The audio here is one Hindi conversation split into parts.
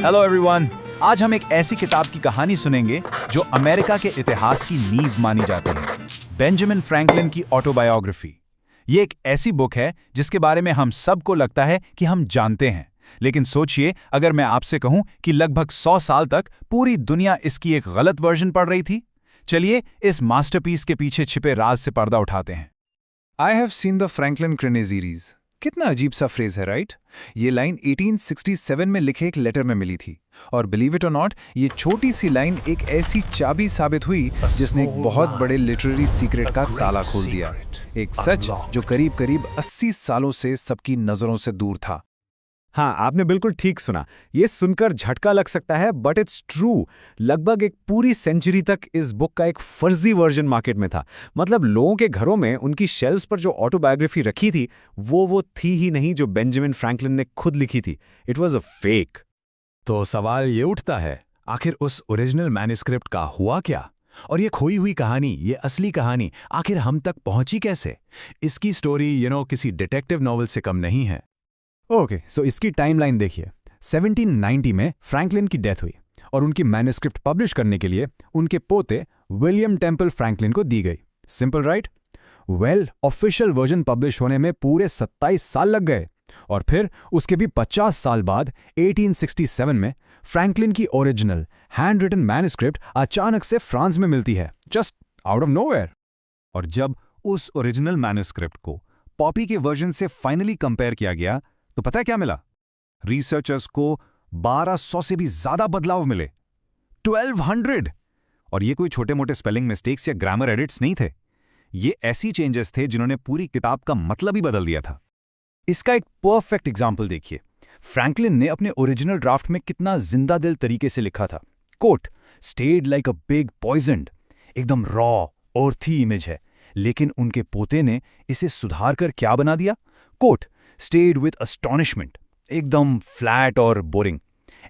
Hello everyone. आज हम एक ऐसी किताब की कहानी सुनेंगे जो अमेरिका के इतिहास की नींव मानी जाती है, बेंजामिन फ्रैंकलिन की ऑटोबायोग्राफी। ये एक ऐसी बुक है जिसके बारे में हम सबको लगता है कि हम जानते हैं, लेकिन सोचिए अगर मैं आपसे कहूं कि लगभग 100 साल तक पूरी दुनिया इसकी एक गलत वर्जन पढ़ रही थी। चलिए इस मास्टरपीस के पीछे छिपे राज से पर्दा उठाते हैं। I have seen the Franklin Crane series. कितना अजीब सा फ्रेज है, राइट? ये लाइन 1867 में लिखे एक लेटर में मिली थी, और बिलीव इट और नॉट, ये छोटी सी लाइन एक ऐसी चाबी साबित हुई जिसने एक बहुत बड़े लिटरेरी सीक्रेट का ताला खोल दिया। एक सच जो करीब करीब 80 सालों से सबकी नजरों से दूर था। हाँ, आपने बिल्कुल ठीक सुना। ये सुनकर झटका लग सकता है, बट इट्स ट्रू। लगभग एक पूरी सेंचुरी तक इस बुक का एक फर्जी वर्जन मार्केट में था। मतलब लोगों के घरों में उनकी शेल्फ्स पर जो ऑटोबायोग्राफी रखी थी वो थी ही नहीं जो बेंजामिन फ्रैंकलिन ने खुद लिखी थी। It was a fake. तो सवाल ये उठता है, आखिर उस ओरिजिनल मैन्युस्क्रिप्ट का हुआ क्या? और ये खोई हुई कहानी, ये असली कहानी आखिर हम तक पहुंची कैसे? इसकी स्टोरी किसी डिटेक्टिव नॉवल से कम नहीं है। ओके, सो इसकी टाइमलाइन देखिए। 1790 में फ्रैंकलिन की डेथ हुई और उनकी मैन्युस्क्रिप्ट पब्लिश करने के लिए उनके पोते विलियम टेम्पल फ्रैंकलिन को दी गई। Simple, right? Well, official version publish होने में पूरे 27 साल लग गए, और फिर उसके भी 50 साल बाद 1867 में फ्रैंकलिन की ओरिजिनल हैंड रिटन मैन्युस्क्रिप्ट अचानक से फ्रांस में मिलती है, जस्ट आउट ऑफ नोवेयर। और जब उस ओरिजिनल मैन्युस्क्रिप्ट को पॉपी के वर्जन से फाइनली कंपेयर किया गया तो पता है क्या मिला? रिसर्चर्स को 1200 से भी ज्यादा बदलाव मिले, 1200। और ये कोई छोटे मोटे स्पेलिंग मिस्टेक्स या ग्रामर एडिट्स नहीं थे। ये ऐसी चेंजेस थे जिन्होंने पूरी किताब का मतलब ही बदल दिया था। इसका एक परफेक्ट एग्जाम्पल देखिए। फ्रैंकलिन ने अपने ओरिजिनल ड्राफ्ट में कितना जिंदा दिल तरीके से लिखा था। Quote, stated like a big poison, एकदम रॉ और थी इमेज है। लेकिन उनके पोते ने इसे सुधार कर क्या बना दिया? कोट, स्टेड विथ अस्टॉनिशमेंट, एकदम फ्लैट और बोरिंग।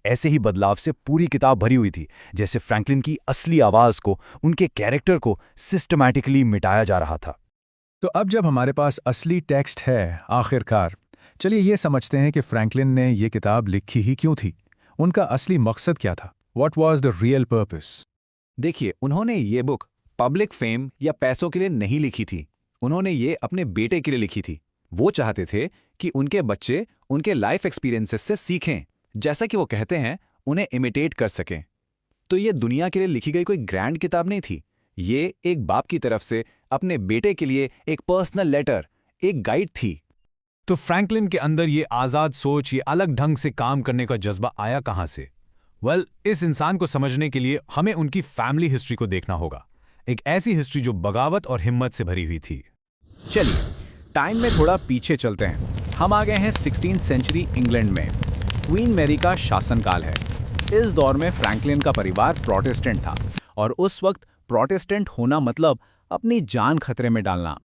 ऐसे ही बदलाव से पूरी किताब भरी हुई थी, जैसे फ्रैंकलिन की असली आवाज को, उनके कैरेक्टर को सिस्टमैटिकली मिटाया जा रहा था। तो अब जब हमारे पास असली टेक्स्ट है आखिरकार, चलिए ये समझते हैं कि फ्रैंकलिन ने ये किताब लिखी ही क्यों थी। उनका असली मकसद क्या था? What was the real purpose? देखिए, उन्होंने ये बुक पब्लिक फेम या पैसों के लिए नहीं लिखी थी। उन्होंने ये अपने बेटे के लिए लिखी थी। वो चाहते थे कि उनके बच्चे उनके लाइफ एक्सपीरियंसेस से सीखें, जैसा कि वो कहते हैं, उन्हें इमिटेट कर सकें। तो ये दुनिया के लिए लिखी गई कोई ग्रैंड किताब नहीं थी। ये एक बाप की तरफ से अपने बेटे के लिए एक पर्सनल लेटर, एक गाइड थी। तो फ्रैंकलिन के अंदर ये आज़ाद सोच, ये अलग ढंग से काम करने का जज्बा आया कहाँ से? वेल, इस इंसान को समझने के लिए हमें उनकी फैमिली हिस्ट्री को देखना होगा। एक ऐसी हिस्ट्री जो बगावत और हिम्मत से भरी हुई थी। चलिए टाइम में थोड़ा पीछे चलते हैं। हम आ गए हैं 16th सेंचुरी इंग्लैंड में। क्वीन मैरी का शासनकाल है। इस दौर में फ्रैंकलिन का परिवार प्रोटेस्टेंट था, और उस वक्त प्रोटेस्टेंट होना मतलब अपनी जान खतरे में डालना।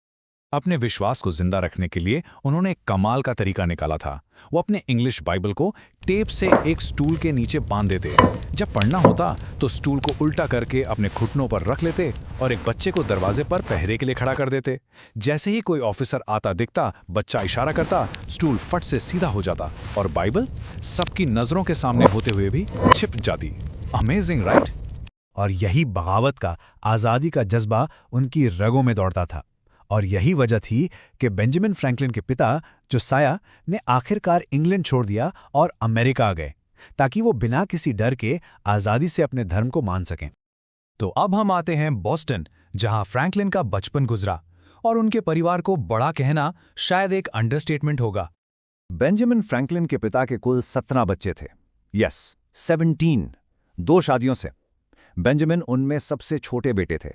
अपने विश्वास को जिंदा रखने के लिए उन्होंने एक कमाल का तरीका निकाला था। वो अपने इंग्लिश बाइबल को टेप से एक स्टूल के नीचे बांध देते। जब पढ़ना होता तो स्टूल को उल्टा करके अपने घुटनों पर रख लेते और एक बच्चे को दरवाजे पर पहरे के लिए खड़ा कर देते। जैसे ही कोई ऑफिसर आता दिखता, बच्चा इशारा करता, स्टूल फट से सीधा हो जाता और बाइबल सबकी नजरों के सामने होते हुए भी छिप जाती। Amazing, right? और यही बगावत का, आज़ादी का जज्बा उनकी रगों में दौड़ता था। और यही वजह थी कि बेंजामिन फ्रैंकलिन के पिता जोसाया ने आखिरकार इंग्लैंड छोड़ दिया और अमेरिका आ गए, ताकि वो बिना किसी डर के आज़ादी से अपने धर्म को मान सकें। तो अब हम आते हैं बॉस्टन, जहां फ्रैंकलिन का बचपन गुजरा, और उनके परिवार को बड़ा कहना शायद एक अंडरस्टेटमेंट होगा। बेंजामिन फ्रैंकलिन के पिता के कुल 17 बच्चे थे। यस, 17, 2 शादियों से। बेंजामिन उनमें सबसे छोटे बेटे थे।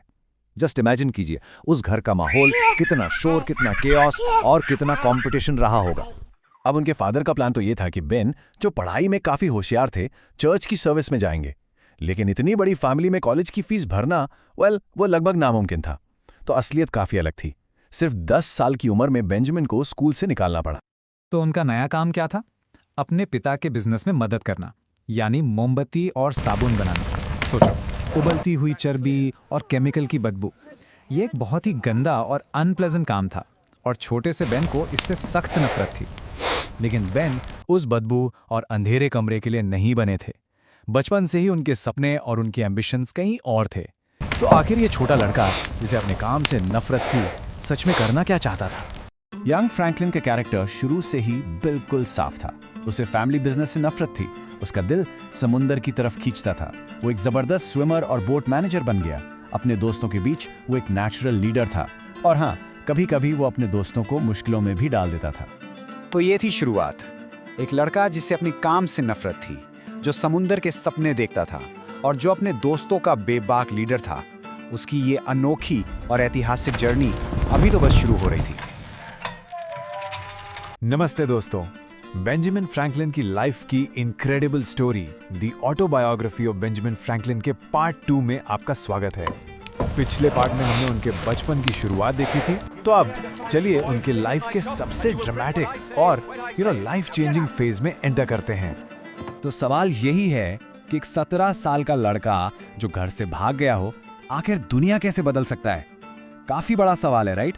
जस्ट इमेजिन कीजिए उस घर का माहौल, कितना शोर, कितना केओस और कितना कंपटीशन रहा होगा। अब उनके फादर का प्लान तो ये था कि बेन, जो पढ़ाई में काफी होशियार थे, चर्च की सर्विस में जाएंगे। लेकिन इतनी बड़ी फैमिली में कॉलेज की फीस भरना, वो लगभग नामुमकिन था। तो असलियत काफी अलग थी। सिर्फ 10 साल की उम्र में बेंजामिन को स्कूल से निकालना पड़ा। तो उनका नया काम क्या था? अपने पिता के बिजनेस में मदद करना, यानी मोमबत्ती और साबुन बनाना। सोचो, उबलती हुई चर्बी और केमिकल की बदबू, ये एक बहुत ही गंदा और अनप्लेजेंट काम था, और छोटे से बेन को इससे सख्त नफरत थी। लेकिन बेन उस बदबू और अंधेरे कमरे के लिए नहीं बने थे। बचपन से ही उनके सपने और उनके एम्बिशंस कहीं और थे। तो आखिर ये छोटा लड़का जिसे अपने काम से नफरत थी, सच में करना क्या चाहता था? यंग फ्रैंकलिन का कैरेक्टर शुरू से ही बिल्कुल साफ था। उसे फैमिली बिजनेस से नफरत थी। उसका दिल समुंदर की तरफ खींचता था। वो एक जबरदस्त स्विमर और बोट मैनेजर बन गया। अपने दोस्तों के बीच वो एक नेचुरल लीडर था। और हाँ, कभी कभी वो अपने दोस्तों को मुश्किलों में भी डाल देता था। तो ये थी शुरुआत। एक लड़का जिसे अपने काम से नफरत थी, जो समुंदर के सपने देखता था और जो अपने दोस्तों का बेबाक लीडर था। उसकी ये अनोखी और ऐतिहासिक जर्नी अभी तो बस शुरू हो रही थी। नमस्ते दोस्तों, बेंजामिन फ्रैंकलिन की लाइफ की incredible story the autobiography of Benjamin Franklin के पार्ट 2 में आपका स्वागत है। पिछले पार्ट में हमने उनके बचपन की शुरुआत देखी थी, तो अब चलिए उनके लाइफ के सबसे ड्रामेटिक और लाइफ चेंजिंग फेज में एंटर करते हैं। तो सवाल यही है कि एक 17 साल का लड़का जो घर से भाग गया हो, आखिर दुनिया कैसे बदल सकता है? काफी बड़ा सवाल है, राइट?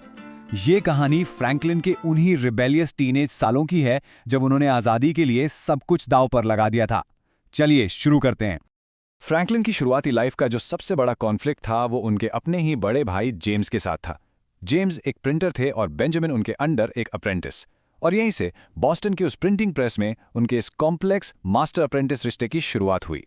ये कहानी फ्रैंकलिन के उन्हीं रिबेलियस टीनेज सालों की है जब उन्होंने आजादी के लिए सब कुछ दांव पर लगा दिया था। चलिए शुरू करते हैं। फ्रैंकलिन की शुरुआती लाइफ का जो सबसे बड़ा कॉन्फ्लिक्ट था वो उनके अपने ही बड़े भाई जेम्स के साथ था। जेम्स एक प्रिंटर थे और बेंजामिन उनके अंडर एक अप्रेंटिस, और यहीं से बॉस्टन के उस प्रिंटिंग प्रेस में उनके इस कॉम्प्लेक्स मास्टर अप्रेंटिस रिश्ते की शुरुआत हुई।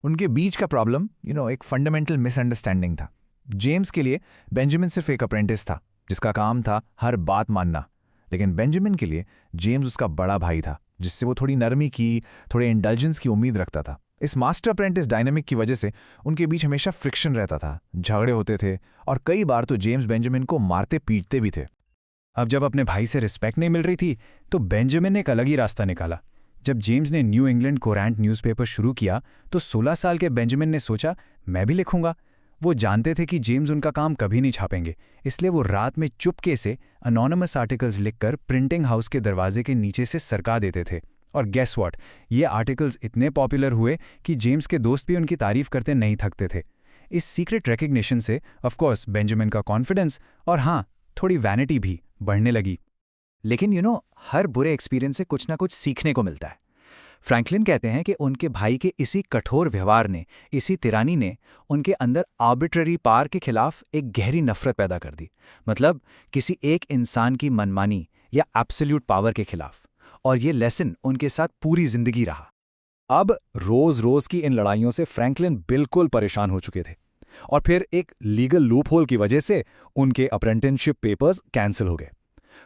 उनके बीच का प्रॉब्लम एक फंडामेंटल मिसअंडरस्टैंडिंग था। जेम्स के लिए बेंजामिन सिर्फ एक अप्रेंटिस था जिसका काम था हर बात मानना, लेकिन बेंजामिन के लिए जेम्स उसका बड़ा भाई था जिससे वो थोड़ी नरमी की, थोड़े इंडल्जेंस की उम्मीद रखता था। इस मास्टर अप्रेंटिस डायनामिक की वजह से उनके बीच हमेशा फ्रिक्शन रहता था, झगड़े होते थे और कई बार तो जेम्स बेंजामिन को मारते पीटते भी थे। अब जब अपने भाई से रिस्पेक्ट नहीं मिल रही थी तो बेंजामिन ने एक अलग ही रास्ता निकाला। जब जेम्स ने न्यू इंग्लैंड कोरंट न्यूज़पेपर शुरू किया तो 16 साल के बेंजामिन ने सोचा, मैं भी लिखूंगा। वो जानते थे कि जेम्स उनका काम कभी नहीं छापेंगे, इसलिए वो रात में चुपके से अनोनिमस आर्टिकल्स लिखकर प्रिंटिंग हाउस के दरवाजे के नीचे से सरका देते थे। और गेस व्हाट, ये आर्टिकल्स इतने पॉपुलर हुए कि जेम्स के दोस्त भी उनकी तारीफ करते नहीं थकते थे। इस सीक्रेट रिकग्निशन से ऑफकोर्स बेंजामिन का कॉन्फिडेंस और हाँ, थोड़ी वैनिटी भी बढ़ने लगी। लेकिन हर बुरे एक्सपीरियंस से कुछ ना कुछ सीखने को मिलता है। फ्रैंकलिन कहते हैं कि उनके भाई के इसी कठोर व्यवहार ने, इसी तिरानी ने उनके अंदर आर्बिट्ररी पावर के खिलाफ एक गहरी नफरत पैदा कर दी। मतलब किसी एक इंसान की मनमानी या एब्सोल्यूट पावर के खिलाफ। और ये लेसन उनके साथ पूरी जिंदगी रहा। अब रोज रोज की इन लड़ाइयों से फ्रैंकलिन बिल्कुल परेशान हो चुके थे, और फिर एक लीगल लूपहोल की वजह से उनके अप्रेंटिसशिप पेपर्स कैंसिल हो गए।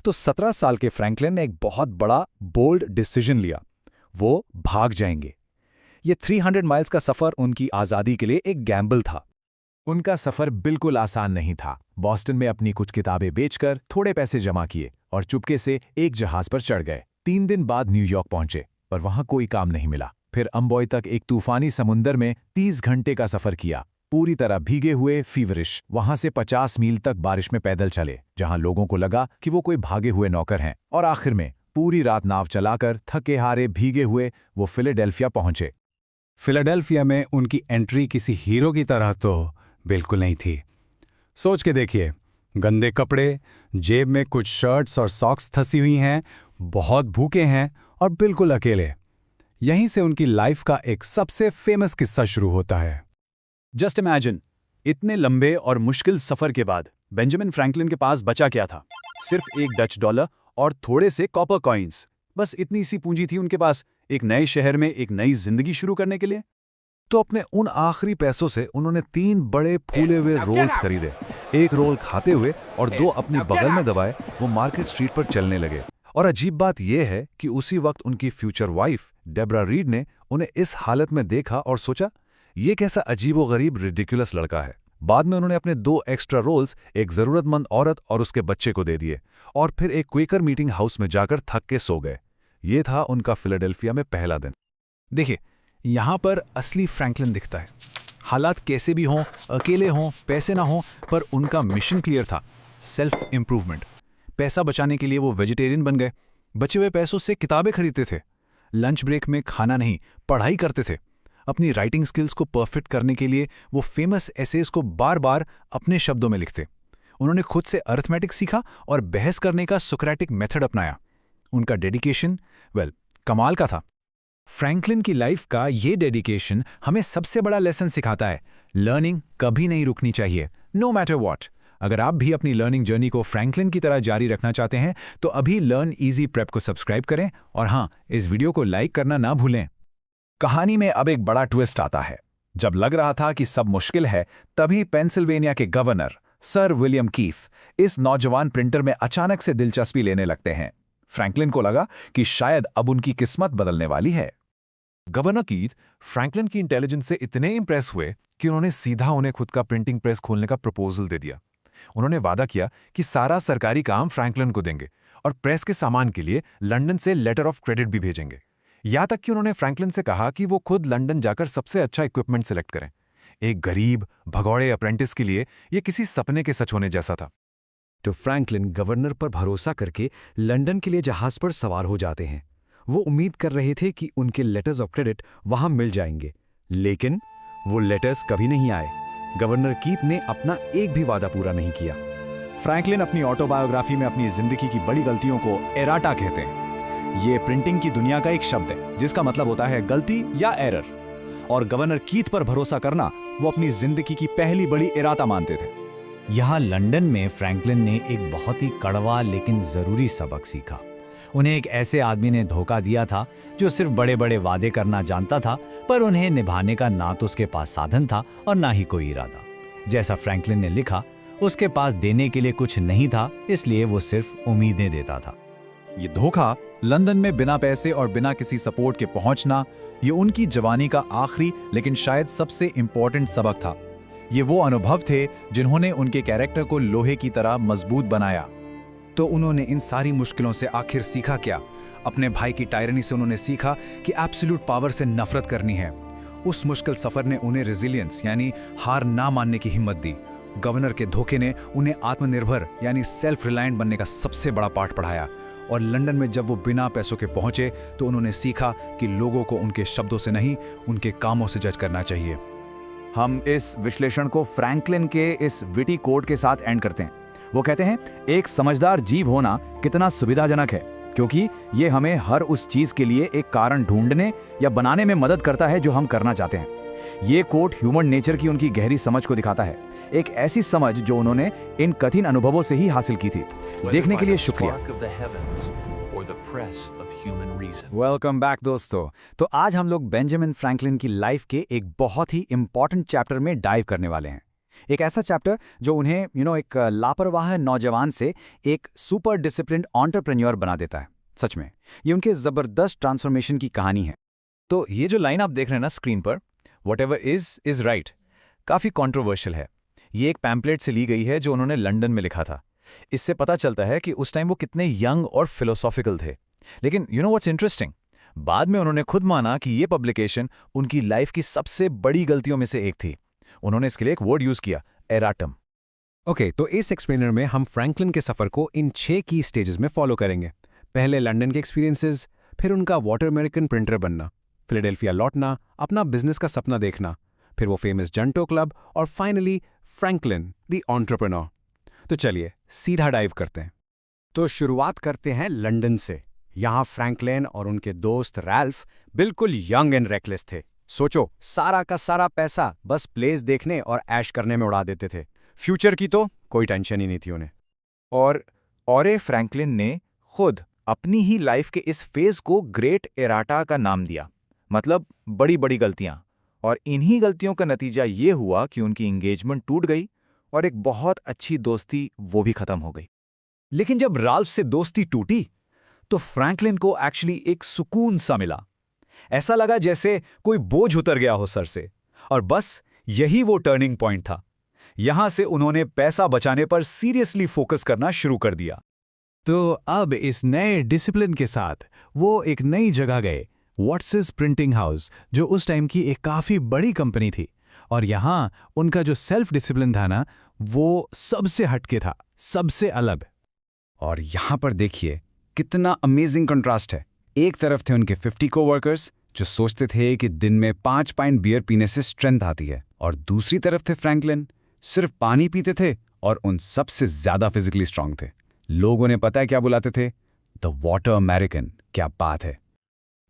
तो 17 साल के फ्रैंकलिन ने एक बहुत बड़ा बोल्ड डिसीजन लिया। वो भाग जाएंगे। ये 300 माइल्स का सफर उनकी आजादी के लिए एक गैम्बल था। उनका सफर बिल्कुल आसान नहीं था। बॉस्टन में अपनी कुछ किताबें बेचकर थोड़े पैसे जमा किए और चुपके से एक जहाज पर चढ़ गए। 3 दिन बाद न्यूयॉर्क पहुंचे, पर वहां कोई काम नहीं मिला। फिर अम्बॉय तक एक तूफानी समुंदर में 30 घंटे का सफर किया, पूरी तरह भीगे हुए, फीवरिश। वहां से 50 मील तक बारिश में पैदल चले, जहां लोगों को लगा कि वो कोई भागे हुए नौकर हैं। और आखिर में पूरी रात नाव चलाकर थके हारे भीगे हुए वो फिलाडेल्फिया पहुंचे। फिलाडेल्फिया में उनकी एंट्री किसी हीरो की तरह तो बिल्कुल नहीं थी। सोच के देखिए, गंदे कपड़े, जेब में कुछ शर्ट्स और सॉक्स धसी हुई हैं, बहुत भूखे हैं और बिल्कुल अकेले। यहीं से उनकी लाइफ का एक सबसे फेमस किस्सा शुरू होता है। जस्ट इमेजिन, इतने लंबे और मुश्किल सफर के बाद बेंजामिन फ्रैंकलिन के पास बचा क्या था? सिर्फ एक डच डॉलर और थोड़े से कॉपर कॉइन्स। बस इतनी सी पूंजी थी उनके पास एक नए शहर में एक नई जिंदगी शुरू करने के लिए। तो अपने उन आखिरी पैसों से उन्होंने 3 बड़े फूले हुए रोल्स खरीदे। एक रोल खाते हुए और 2 अपनी बगल में दबाए वो मार्केट स्ट्रीट पर चलने लगे। और अजीब बात यह है कि उसी वक्त उनकी फ्यूचर वाइफ डेब्रा रीड ने उन्हें इस हालत में देखा और सोचा, ये कैसा अजीबोगरीब रिडिकुलस लड़का है। बाद में उन्होंने अपने 2 एक्स्ट्रा रोल्स एक जरूरतमंद औरत और उसके बच्चे को दे दिए और फिर एक क्विकर मीटिंग हाउस में जाकर थक के सो गए। ये था उनका फिलाडेल्फिया में पहला दिन। देखिए, यहां पर असली फ्रैंकलिन दिखता है। हालात कैसे भी हों, अकेले हों, पैसे ना हों, पर उनका मिशन क्लियर था, सेल्फ इंप्रूवमेंट। पैसा बचाने के लिए वो वेजिटेरियन बन गए। बचे हुए पैसों से किताबें खरीदते थे। लंच ब्रेक में खाना नहीं, पढ़ाई करते थे। अपनी राइटिंग स्किल्स को परफेक्ट करने के लिए वो फेमस एसेज को बार बार अपने शब्दों में लिखते। उन्होंने खुद से अरिथमेटिक सीखा और बहस करने का सोक्रेटिक मेथड अपनाया। उनका डेडिकेशन कमाल का था। फ्रैंकलिन की लाइफ का ये डेडिकेशन हमें सबसे बड़ा लेसन सिखाता है। लर्निंग कभी नहीं रुकनी चाहिए, नो मैटर व्हाट। अगर आप भी अपनी लर्निंग जर्नी को फ्रैंकलिन की तरह जारी रखना चाहते हैं तो अभी लर्न इजी प्रेप को सब्सक्राइब करें और हाँ, इस वीडियो को लाइक करना ना भूलें। कहानी में अब एक बड़ा ट्विस्ट आता है। जब लग रहा था कि सब मुश्किल है, तभी पेंसिल्वेनिया के गवर्नर सर विलियम कीथ इस नौजवान प्रिंटर में अचानक से दिलचस्पी लेने लगते हैं। फ्रैंकलिन को लगा कि शायद अब उनकी किस्मत बदलने वाली है। गवर्नर कीथ फ्रैंकलिन की इंटेलिजेंस से इतने इंप्रेस हुए कि उन्होंने सीधा उन्हें खुद का प्रिंटिंग प्रेस खोलने का प्रपोजल दे दिया। उन्होंने वादा किया कि सारा सरकारी काम फ्रैंकलिन को देंगे और प्रेस के सामान के लिए लंदन से लेटर ऑफ क्रेडिट भी भेजेंगे। यहाँ तक कि उन्होंने फ्रैंकलिन से कहा कि वो खुद लंदन जाकर सबसे अच्छा इक्विपमेंट सिलेक्ट करें। एक गरीब भगौड़े अप्रेंटिस के लिए ये किसी सपने के सच होने जैसा था। तो फ्रैंकलिन गवर्नर पर भरोसा करके लंदन के लिए जहाज पर सवार हो जाते हैं। वो उम्मीद कर रहे थे कि उनके लेटर्स ऑफ क्रेडिट वहां मिल जाएंगे, लेकिन वो लेटर्स कभी नहीं आए। गवर्नर कीथ ने अपना एक भी वादा पूरा नहीं किया। फ्रैंकलिन अपनी ऑटोबायोग्राफी में अपनी जिंदगी की बड़ी गलतियों को एराटा कहते हैं। ये प्रिंटिंग की दुनिया का एक शब्द है जिसका मतलब होता है गलती या एरर। और गवर्नर कीथ पर भरोसा करना वो अपनी जिंदगी की पहली बड़ी एराता मानते थे। यहाँ लंदन में फ्रैंकलिन ने एक बहुत ही कड़वा लेकिन जरूरी सबक सीखा। उन्हें एक ऐसे आदमी ने धोखा दिया था जो सिर्फ बड़े बड़े वादे करना जानता था, पर उन्हें निभाने का ना तो उसके पास साधन था और ना ही कोई इरादा। जैसा फ्रैंकलिन ने लिखा, उसके पास देने के लिए कुछ नहीं था, इसलिए वो सिर्फ उम्मीदें देता था। ये धोखा, लंदन में बिना पैसे और बिना किसी सपोर्ट के पहुंचना, ये उनकी जवानी का आखिरी लेकिन शायद सबसे इंपॉर्टेंट सबक था। ये वो अनुभव थे जिन्होंने उनके कैरेक्टर को लोहे की तरह मजबूत बनाया। तो उन्होंने इन सारी मुश्किलों से आखिर सीखा क्या? अपने भाई की टायरनी से उन्होंने सीखा कि एब्सोल्यूट पावर से नफरत करनी है। उस मुश्किल सफर ने उन्हें रेजिलियंस यानी हार ना मानने की हिम्मत दी। गवर्नर के धोखे ने उन्हें आत्मनिर्भर यानी सेल्फ रिलायंट बनने का सबसे बड़ा पाठ पढ़ाया। और लंदन में जब वो बिना पैसों के पहुंचे तो उन्होंने सीखा कि लोगों को उनके शब्दों से नहीं, उनके कामों से जज करना चाहिए। हम इस विश्लेषण को फ्रैंकलिन के इस विटी कोट के साथ एंड करते हैं। वो कहते हैं, एक समझदार जीव होना कितना सुविधाजनक है, क्योंकि ये हमें हर उस चीज के लिए एक कारण ढूंढने या बनाने में मदद करता है जो हम करना चाहते हैं। ये कोट ह्यूमन नेचर की उनकी गहरी समझ को दिखाता है, एक ऐसी समझ जो उन्होंने इन कठिन अनुभवों से ही हासिल की थी। देखने के लिए शुक्रिया। वेलकम बैक दोस्तों। तो आज हम लोग बेंजामिन फ्रैंकलिन की लाइफ के एक बहुत ही इंपॉर्टेंट चैप्टर में डाइव करने वाले हैं। एक ऐसा चैप्टर जो उन्हें एक लापरवाह नौजवान से एक सुपर डिसिप्लिन्ड एंटरप्रेन्योर बना देता है। सच में ये उनके जबरदस्त ट्रांसफॉर्मेशन की कहानी है। तो ये जो लाइन आप देख रहे हैं ना स्क्रीन पर, व्हाटएवर इज राइट, काफी कंट्रोवर्शियल है। ये एक पैम्पलेट से ली गई है जो उन्होंने लंदन में लिखा था। इससे पता चलता है कि उस टाइम वो कितने यंग और फिलोसॉफिकल थे। लेकिन यू नो व्हाट्स इंटरेस्टिंग, बाद में उन्होंने खुद माना कि ये पब्लिकेशन उनकी लाइफ की सबसे बड़ी गलतियों में से एक थी। उन्होंने इसके लिए एक वर्ड यूज किया, एराटम। ओके, तो इस एक्सप्लेनर में हम फ्रैंकलिन के सफर को इन 6 की स्टेजेस में फॉलो करेंगे। पहले लंदन के एक्सपीरियंसेस, फिर उनका वाटर अमेरिकन प्रिंटर बनना, फिलाडेल्फिया लौटना, अपना बिजनेस का सपना देखना, फिर वो फेमस जंटो क्लब और फाइनली फ्रैंकलिन द एंटरप्रेन्योर। तो चलिए सीधा डाइव करते हैं। तो शुरुआत करते हैं लंदन से। यहाँ फ्रैंकलिन और उनके दोस्त रैल्फ बिल्कुल यंग एंड रेकलेस थे। सोचो, सारा का सारा पैसा बस प्लेस देखने और ऐश करने में उड़ा देते थे। फ्यूचर की तो कोई टेंशन ही नहीं थी उन्हें। और फ्रैंकलिन ने खुद अपनी ही लाइफ के इस फेज को ग्रेट एराटा का नाम दिया, मतलब बड़ी बड़ी गलतियां। और इन्हीं गलतियों का नतीजा ये हुआ कि उनकी एंगेजमेंट टूट गई और एक बहुत अच्छी दोस्ती वो भी खत्म हो गई। लेकिन जब राल्फ से दोस्ती टूटी तो फ्रैंकलिन को एक्चुअली एक सुकून सा मिला। ऐसा लगा जैसे कोई बोझ उतर गया हो सर से, और बस यही वो टर्निंग पॉइंट था। यहां से उन्होंने पैसा बचाने पर सीरियसली फोकस करना शुरू कर दिया। तो अब इस नए डिसिप्लिन के साथ वो एक नई जगह गए, वॉट्सेस प्रिंटिंग हाउस, जो उस टाइम की एक काफ़ी बड़ी कंपनी थी। और यहाँ उनका जो सेल्फ डिसिप्लिन था ना, वो सबसे हटके था, सबसे अलग। और यहाँ पर देखिए कितना अमेजिंग कंट्रास्ट है। एक तरफ थे उनके 50 कोवर्कर्स जो सोचते थे कि दिन में 5 पाइंट बियर पीने से स्ट्रेंथ आती है, और दूसरी तरफ थे फ्रैंकलिन, सिर्फ पानी पीते थे और उन सबसे ज्यादा फिजिकली स्ट्रांग थे। लोगों ने पता है क्या बुलाते थे? The water American. क्या बात है।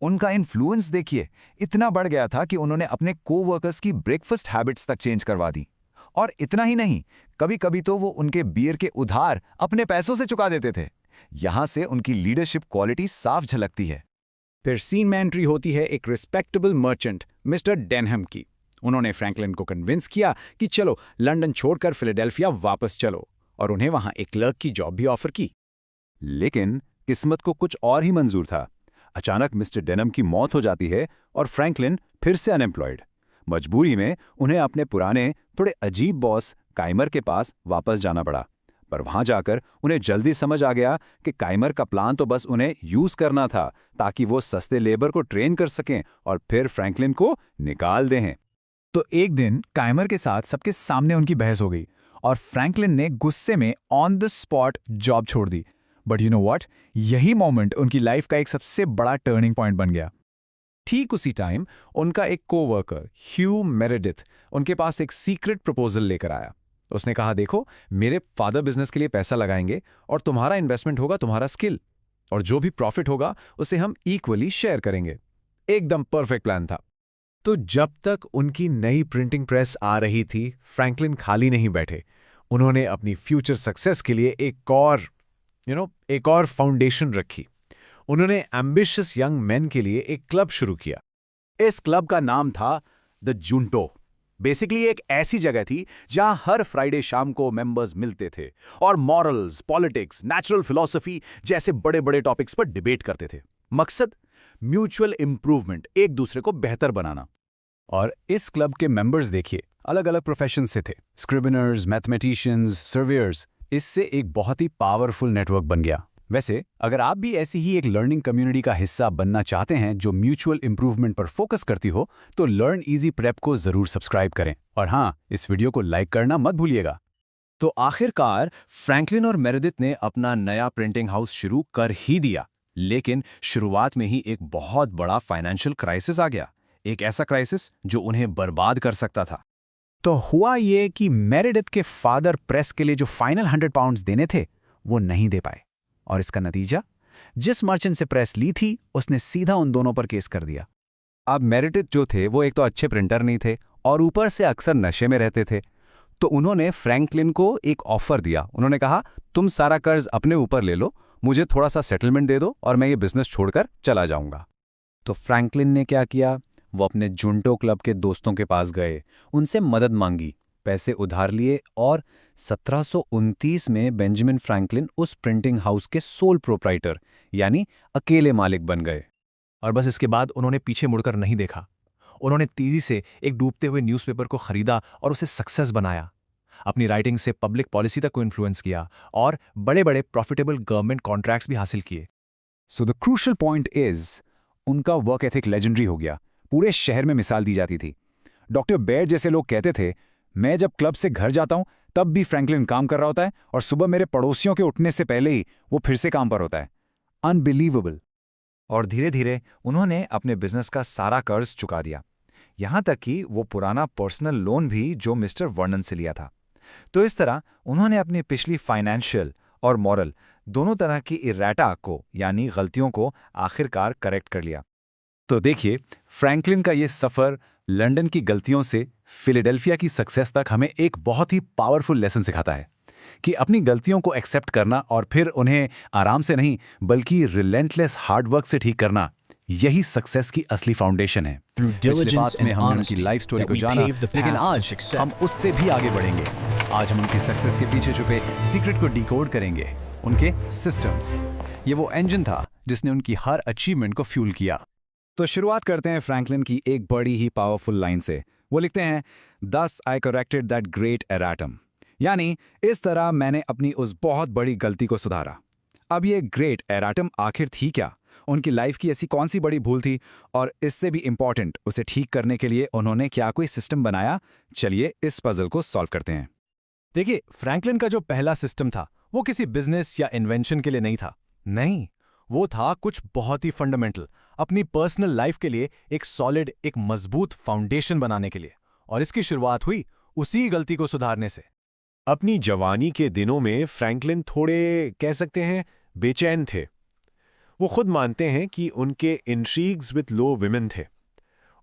उनका इन्फ्लुएंस देखिए, इतना बढ़ गया था कि उन्होंने अपने कोवर्कर्स की ब्रेकफास्ट हैबिट्स तक चेंज करवा दी। और इतना ही नहीं, कभी कभी तो वो उनके बियर के उधार अपने पैसों से चुका देते थे। यहां से उनकी लीडरशिप क्वालिटी साफ झलकती है। फिर सीन में एंट्री होती है एक रिस्पेक्टेबल मर्चेंट मिस्टर डेनहम की। उन्होंने फ्रैंकलिन को कन्विंस किया कि चलो लंदन छोड़कर फिलाडेल्फिया वापस चलो, और उन्हें वहां एक क्लर्क की जॉब भी ऑफर की। लेकिन किस्मत को कुछ और ही मंजूर था। अचानक मिस्टर डेनम की मौत हो जाती है और फ्रैंकलिन फिर से अनएम्प्लॉयड। मजबूरी में उन्हें अपने पुराने थोड़े अजीब बॉस काइमर के पास वापस जाना पड़ा। पर वहां जाकर उन्हें जल्दी समझ आ गया कि काइमर का प्लान तो बस उन्हें यूज करना था ताकि वो सस्ते लेबर को ट्रेन कर सकें और फिर फ्रैंकलिन को निकाल दें। तो एक दिन काइमर के साथ सबके सामने उनकी बहस हो गई और फ्रैंकलिन ने गुस्से में ऑन द स्पॉट जॉब छोड़ दी। बट यू नो व्हाट, यही मोमेंट उनकी लाइफ का एक सबसे बड़ा टर्निंग पॉइंट बन गया। ठीक उसी टाइम उनका एक कोवर्कर ह्यू मेरेडिथ उनके पास एक सीक्रेट प्रपोजल लेकर आया। उसने कहा, देखो, मेरे फादर बिजनेस के लिए पैसा लगाएंगे और तुम्हारा इन्वेस्टमेंट होगा तुम्हारा स्किल, और जो भी प्रॉफिट होगा उसे हम इक्वली शेयर करेंगे। एकदम परफेक्ट प्लान था। तो जब तक उनकी नई प्रिंटिंग प्रेस आ रही थी, फ्रैंकलिन खाली नहीं बैठे। उन्होंने अपनी फ्यूचर सक्सेस के लिए एक और फाउंडेशन रखी। उन्होंने एम्बिशियस यंग मेन के लिए एक क्लब शुरू किया। इस क्लब का नाम था द जुंटो। बेसिकली एक ऐसी जगह थी जहां हर फ्राइडे शाम को मेंबर्स मिलते थे और मॉरल्स, पॉलिटिक्स, नेचुरल फिलॉसफी जैसे बड़े बड़े टॉपिक्स पर डिबेट करते थे। मकसद म्यूचुअल इंप्रूवमेंट, एक दूसरे को बेहतर बनाना। और इस क्लब के मेंबर्स देखिए, अलग अलग प्रोफेशन से थे। स्क्रिबनर्स, मैथमेटिशियंस, सर्वेयर्स। इससे एक बहुत ही पावरफुल नेटवर्क बन गया। वैसे अगर आप भी ऐसी ही एक लर्निंग कम्युनिटी का हिस्सा बनना चाहते हैं जो म्यूचुअल इंप्रूवमेंट पर फोकस करती हो, तो लर्न इजी प्रेप को जरूर सब्सक्राइब करें। और हाँ, इस वीडियो को लाइक करना मत भूलिएगा। तो आखिरकार फ्रैंकलिन और मेरेडिथ ने अपना नया प्रिंटिंग हाउस शुरू कर ही दिया, लेकिन शुरुआत में ही एक बहुत बड़ा फाइनेंशियल क्राइसिस आ गया। एक ऐसा क्राइसिस जो उन्हें बर्बाद कर सकता था। तो हुआ ये कि मेरेडिथ के फादर प्रेस के लिए जो फाइनल 100 पाउंड्स देने थे वो नहीं दे पाए, और इसका नतीजा, जिस मर्चेंट से प्रेस ली थी उसने सीधा उन दोनों पर केस कर दिया। अब मेरिडिथ जो थे वो एक तो अच्छे प्रिंटर नहीं थे और ऊपर से अक्सर नशे में रहते थे। तो उन्होंने फ्रैंकलिन को एक ऑफर दिया। उन्होंने कहा, तुम सारा कर्ज अपने ऊपर ले लो, मुझे थोड़ा सा सेटलमेंट दे दो और मैं ये बिजनेस छोड़कर चला जाऊंगा। तो फ्रैंकलिन ने क्या किया? वो अपने जुंटो क्लब के दोस्तों के पास गए, उनसे मदद मांगी, पैसे उधार लिए और 1729 में बेंजामिन फ्रैंकलिन उस प्रिंटिंग हाउस के सोल प्रोप्राइटर यानी अकेले मालिक बन गए। और बस इसके बाद उन्होंने पीछे मुड़कर नहीं देखा। उन्होंने तेजी से एक डूबते हुए न्यूज़पेपर को खरीदा और उसे सक्सेस बनाया। अपनी राइटिंग से पब्लिक पॉलिसी तक को इन्फ्लुएंस किया और बड़े बड़े प्रॉफिटेबल गवर्नमेंट कॉन्ट्रैक्ट्स भी हासिल किए। So the crucial point is, उनका वर्क एथिक लेजेंडरी हो गया। पूरे शहर में मिसाल दी जाती थी। डॉक्टर बेयर जैसे लोग कहते थे, मैं जब क्लब से घर जाता हूं तब भी फ्रैंकलिन काम कर रहा होता है और सुबह मेरे पड़ोसियों के उठने से पहले ही वो फिर से काम पर होता है। अनबिलीवेबल। और धीरे धीरे उन्होंने अपने बिजनेस का सारा कर्ज चुका दिया, यहां तक कि वो पुराना पर्सनल लोन भी जो मिस्टर वर्नन से लिया था। तो इस तरह उन्होंने अपनी पिछली फाइनेंशियल और मॉरल दोनों तरह की इराटा को यानी गलतियों को आखिरकार करेक्ट कर लिया। तो देखिए, फ्रैंकलिन का ये सफर लंदन की गलतियों से फिलाडेल्फिया की सक्सेस तक हमें एक बहुत ही पावरफुल लेसन सिखाता है कि अपनी गलतियों को एक्सेप्ट करना और फिर उन्हें आराम से नहीं बल्कि रिलेंटलेस हार्डवर्क से ठीक करना, यही सक्सेस की असली फाउंडेशन है। पिछले पार्ट में हमने उनकी लाइफ स्टोरी को जाना, लेकिन आज हम उससे भी आगे बढ़ेंगे। आज हम उनकी सक्सेस के पीछे छुपे सीक्रेट को डिकोड करेंगे, उनके सिस्टम्स। ये वो इंजन था जिसने उनकी हर अचीवमेंट को फ्यूल किया। तो शुरुआत करते हैं फ्रैंकलिन की एक बड़ी ही पावरफुल लाइन से। वो लिखते हैं, "Thus I corrected that great erratum", यानी इस तरह मैंने अपनी उस बहुत बड़ी गलती को सुधारा। अब ये ग्रेट एराटम आखिर थी क्या? उनकी लाइफ की ऐसी कौन सी बड़ी भूल थी? और इससे भी इंपॉर्टेंट, उसे ठीक करने के लिए उन्होंने क्या कोई सिस्टम बनाया? चलिए इस पजल को सॉल्व करते हैं। देखिए, फ्रैंकलिन का जो पहला सिस्टम था वो किसी बिजनेस या इन्वेंशन के लिए नहीं था। नहीं, वो था कुछ बहुत ही फंडामेंटल, अपनी पर्सनल लाइफ के लिए एक सॉलिड, एक मजबूत फाउंडेशन बनाने के लिए। और इसकी शुरुआत हुई उसी गलती को सुधारने से। अपनी जवानी के दिनों में फ्रैंकलिन थोड़े कह सकते हैं बेचैन थे। वो खुद मानते हैं कि उनके इंट्रीग्स विद लो विमेन थे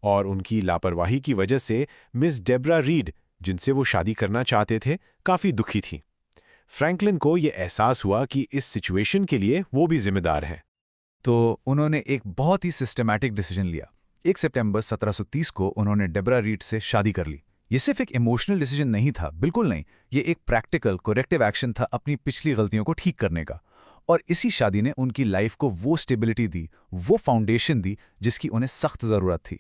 और उनकी लापरवाही की वजह से मिस डेब्रा रीड, जिनसे वो शादी करना चाहते थे, काफ़ी दुखी थी। फ्रैंकलिन को ये एहसास हुआ कि इस सिचुएशन के लिए वो भी जिम्मेदार है। तो उन्होंने एक बहुत ही सिस्टमैटिक डिसीजन लिया। 1 सितंबर 1730 को उन्होंने डेब्रा रीड से शादी कर ली। ये सिर्फ एक इमोशनल डिसीजन नहीं था, बिल्कुल नहीं। ये एक प्रैक्टिकल कोरेक्टिव एक्शन था अपनी पिछली गलतियों को ठीक करने का। और इसी शादी ने उनकी लाइफ को वो स्टेबिलिटी दी, वो फाउंडेशन दी जिसकी उन्हें सख्त ज़रूरत थी।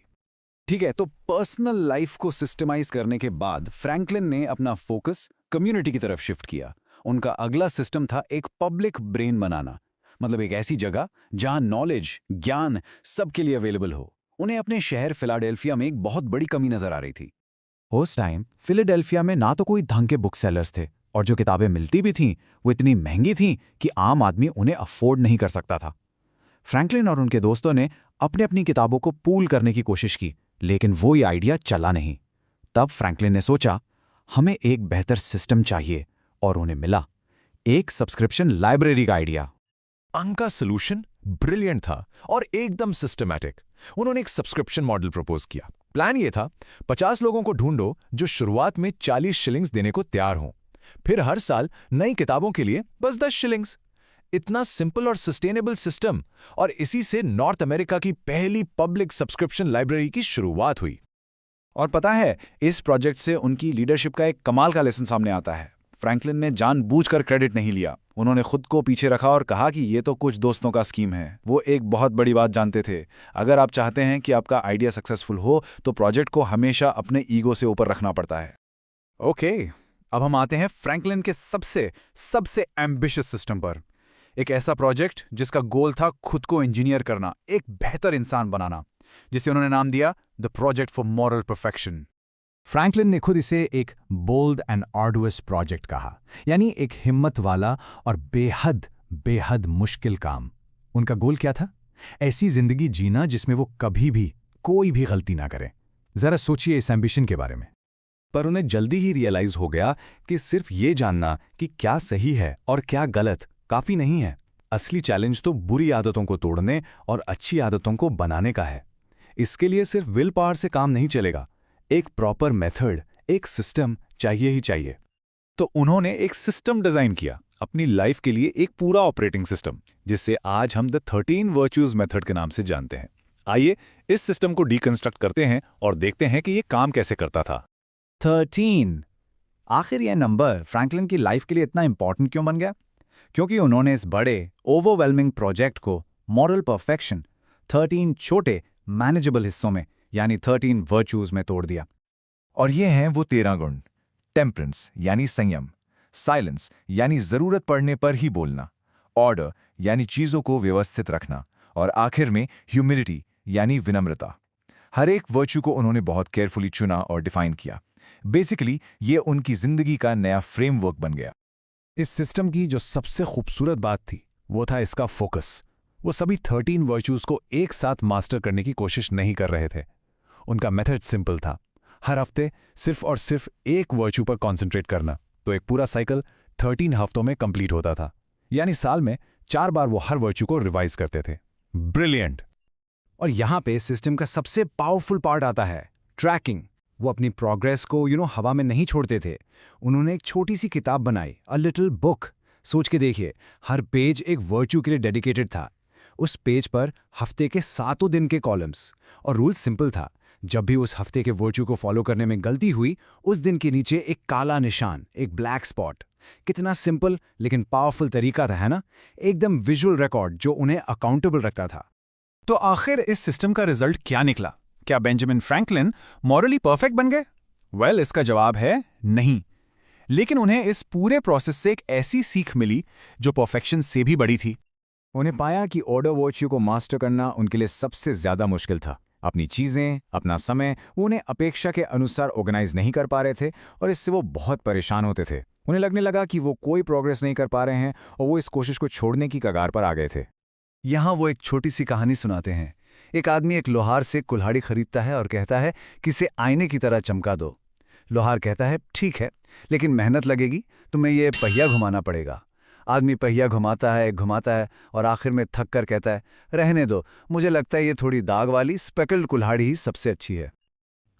ठीक है, तो पर्सनल लाइफ को सिस्टमाइज करने के बाद फ्रैंकलिन ने अपना फोकस कम्युनिटी की तरफ शिफ्ट किया। उनका अगला सिस्टम था एक पब्लिक ब्रेन बनाना, मतलब एक ऐसी जगह जहां नॉलेज, ज्ञान सबके लिए अवेलेबल हो। उन्हें अपने शहर फिलाडेल्फिया में एक बहुत बड़ी कमी नजर आ रही थी। उस टाइम फिलाडेल्फिया में ना तो कोई ढंग के बुक सेलर्स थे, और जो किताबें मिलती भी थीं वो इतनी महंगी थीं कि आम आदमी उन्हें अफोर्ड नहीं कर सकता था। फ्रैंकलिन और उनके दोस्तों ने अपनी अपनी किताबों को पूल करने की कोशिश की, लेकिन वो ये आइडिया चला नहीं। तब फ्रैंकलिन ने सोचा, हमें एक बेहतर सिस्टम चाहिए, और उन्हें मिला एक सब्सक्रिप्शन लाइब्रेरी का आइडिया। उनका सोल्यूशन ब्रिलियंट था और एकदम सिस्टमैटिक। उन्होंने एक सब्सक्रिप्शन मॉडल प्रपोज किया। प्लान ये था, 50 लोगों को ढूंढो जो शुरुआत में 40 शिलिंग्स देने को तैयार हों, फिर हर साल नई किताबों के लिए बस 10 शिलिंग्स। इतना सिंपल और सस्टेनेबल सिस्टम, और इसी से नॉर्थ अमेरिका की पहली पब्लिक सब्सक्रिप्शन लाइब्रेरी की शुरुआत हुई। और पता है, इस प्रोजेक्ट से उनकी लीडरशिप का एक कमाल का लेसन सामने आता है। फ्रैंकलिन ने जानबूझकर क्रेडिट नहीं लिया। उन्होंने खुद को पीछे रखा और कहा कि ये तो कुछ दोस्तों का स्कीम है। वो एक बहुत बड़ी बात जानते थे, अगर आप चाहते हैं कि आपका आइडिया सक्सेसफुल हो तो प्रोजेक्ट को हमेशा अपने ईगो से ऊपर रखना पड़ता है। ओके, अब हम आते हैं फ्रैंकलिन के सबसे एम्बिशियस सिस्टम पर। एक ऐसा प्रोजेक्ट जिसका गोल था खुद को इंजीनियर करना, एक बेहतर इंसान बनाना, जिसे उन्होंने नाम दिया the project for moral perfection. Franklin ने खुद इसे एक बोल्ड एंड आर्डुअस प्रोजेक्ट कहा, यानी एक हिम्मत वाला और बेहद मुश्किल काम। उनका गोल क्या था? ऐसी जिंदगी जीना जिसमें वो कभी भी कोई भी गलती ना करे। जरा सोचिए इस एम्बिशन के बारे में। पर उन्हें जल्दी ही रियलाइज हो गया कि सिर्फ ये जानना कि क्या सही है और क्या गलत काफी नहीं है। असली चैलेंज तो बुरी आदतों को तोड़ने और अच्छी आदतों को बनाने का है। इसके लिए सिर्फ विल पावर से काम नहीं चलेगा, एक प्रॉपर मेथड, एक सिस्टम चाहिए ही चाहिए। तो उन्होंने एक सिस्टम डिजाइन किया अपनी लाइफ के लिए, एक पूरा ऑपरेटिंग सिस्टम, जिसे आज हम द 13 वर्च्यूज मेथड के नाम से जानते हैं। आइए इस सिस्टम को डीकंस्ट्रक्ट करते हैं और देखते हैं कि ये काम कैसे करता था। 13। आखिर यह नंबर फ्रैंकलिन की लाइफ के लिए इतना इंपॉर्टेंट क्यों बन गया? क्योंकि उन्होंने इस बड़े ओवरवेलमिंग प्रोजेक्ट को मॉरल परफेक्शन 13 छोटे मैनेजेबल हिस्सों में, यानी 13 वर्च्यूज में तोड़ दिया। और ये हैं वो 13 गुण। टेम्परेंस यानी संयम, साइलेंस यानी जरूरत पड़ने पर ही बोलना, ऑर्डर यानी चीजों को व्यवस्थित रखना, और आखिर में ह्यूमिलिटी यानी विनम्रता। हर एक वर्च्यू को उन्होंने बहुत केयरफुली चुना और डिफाइन किया। बेसिकली ये उनकी जिंदगी का नया फ्रेमवर्क बन गया। इस सिस्टम की जो सबसे खूबसूरत बात थी वो था इसका फोकस। वो सभी 13 वर्च्यूज को एक साथ मास्टर करने की कोशिश नहीं कर रहे थे। उनका मेथड सिंपल था, हर हफ्ते सिर्फ और सिर्फ एक वर्च्यू पर कॉन्सेंट्रेट करना, तो एक पूरा साइकिल 13 हफ्तों में कंप्लीट होता था। यानी साल में 4 बार वो हर वर्च्यू को रिवाइज करते थे। ब्रिलियंट। और यहाँ पे सिस्टम का सबसे पावरफुल पार्ट आता है, ट्रैकिंग। वो अपनी प्रोग्रेस को हवा में नहीं छोड़ते थे। उन्होंने एक छोटी सी किताब बनाई, अ लिटिल बुक। सोच के देखिए, हर पेज एक वर्च्यू के लिए डेडिकेटेड था। उस पेज पर हफ्ते के 7 दिन के कॉलम्स, और रूल सिंपल था, जब भी उस हफ्ते के वर्च्यू को फॉलो करने में गलती हुई, उस दिन के नीचे एक काला निशान, एक ब्लैक स्पॉट। कितना सिंपल लेकिन पावरफुल तरीका था, है ना? एकदम विजुअल रिकॉर्ड जो उन्हें अकाउंटेबल रखता था। तो आखिर इस सिस्टम का रिजल्ट क्या निकला? क्या बेंजामिन फ्रैंकलिन मॉरली परफेक्ट बन गए? वेल, इसका जवाब है नहीं। लेकिन उन्हें इस पूरे प्रोसेस से एक ऐसी सीख मिली जो परफेक्शन से भी बड़ी थी। उन्हें पाया कि ऑर्डर वर्च्यू को मास्टर करना उनके लिए सबसे ज्यादा मुश्किल था। अपनी चीजें, अपना समय वो उन्हें अपेक्षा के अनुसार ऑर्गेनाइज नहीं कर पा रहे थे, और इससे वो बहुत परेशान होते थे। उन्हें लगने लगा कि वो कोई प्रोग्रेस नहीं कर पा रहे हैं, और वो इस कोशिश को छोड़ने की कगार पर आ गए थे। यहाँ वो एक छोटी सी कहानी सुनाते हैं। एक आदमी एक लोहार से कुल्हाड़ी खरीदता है और कहता है कि इसे आईने की तरह चमका दो। लोहार कहता है, ठीक है, लेकिन मेहनत लगेगी, तुम्हें ये पहिया घुमाना पड़ेगा। आदमी पहिया घुमाता है और आखिर में थक कर कहता है, रहने दो, मुझे लगता है ये थोड़ी दाग वाली स्पेकल्ड कुल्हाड़ी ही सबसे अच्छी है।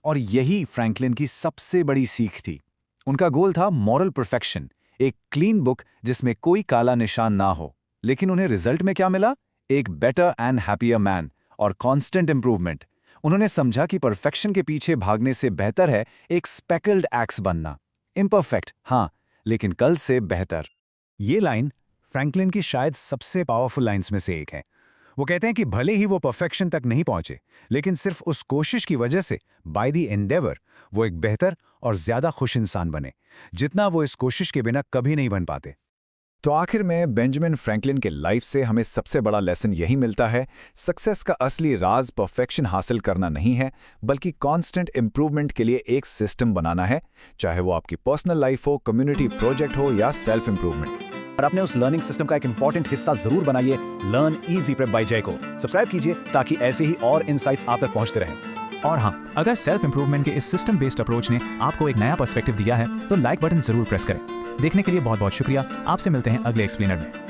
और यही फ्रैंकलिन की सबसे बड़ी सीख थी। उनका गोल था मॉरल परफेक्शन, एक क्लीन बुक जिसमें कोई काला निशान ना हो। लेकिन उन्हें रिजल्ट में क्या मिला? एक बेटर एंड हैप्पियर मैन और कांस्टेंट इंप्रूवमेंट। उन्होंने समझा कि परफेक्शन के पीछे भागने से बेहतर है एक स्पेकल्ड एक्स बनना। इम्परफेक्ट हाँ, लेकिन कल से बेहतर। ये लाइन फ्रैंकलिन की शायद सबसे पावरफुल लाइंस में से एक है। वो कहते हैं कि भले ही वो परफेक्शन तक नहीं पहुंचे, लेकिन सिर्फ उस कोशिश की वजह से बाय द एंडेवर वो एक बेहतर और ज्यादा खुश इंसान बने, जितना वो इस कोशिश के बिना कभी नहीं बन पाते। तो आखिर में बेंजामिन फ्रैंकलिन के लाइफ से हमें सबसे बड़ा लेसन यही मिलता है, सक्सेस का असली राज परफेक्शन हासिल करना नहीं है, बल्कि कांस्टेंट इंप्रूवमेंट के लिए एक सिस्टम बनाना है, चाहे वो आपकी पर्सनल लाइफ हो, कम्युनिटी प्रोजेक्ट हो या सेल्फ इंप्रूवमेंट। और अपने उस लर्निंग सिस्टम का एक इंपॉर्टेंट हिस्सा जरूर बनाइए लर्न इजी प्रेप बाय जय को। सब्सक्राइब कीजिए ताकि ऐसे ही और इनसाइट्स आप तक पहुंचते रहें। और हाँ, अगर सेल्फ इंप्रूवमेंट के इस सिस्टम बेस्ड अप्रोच ने आपको एक नया पर्सपेक्टिव दिया है तो लाइक बटन जरूर प्रेस करें। देखने के लिए बहुत बहुत शुक्रिया। आपसे मिलते हैं अगले एक्सप्लेनर में।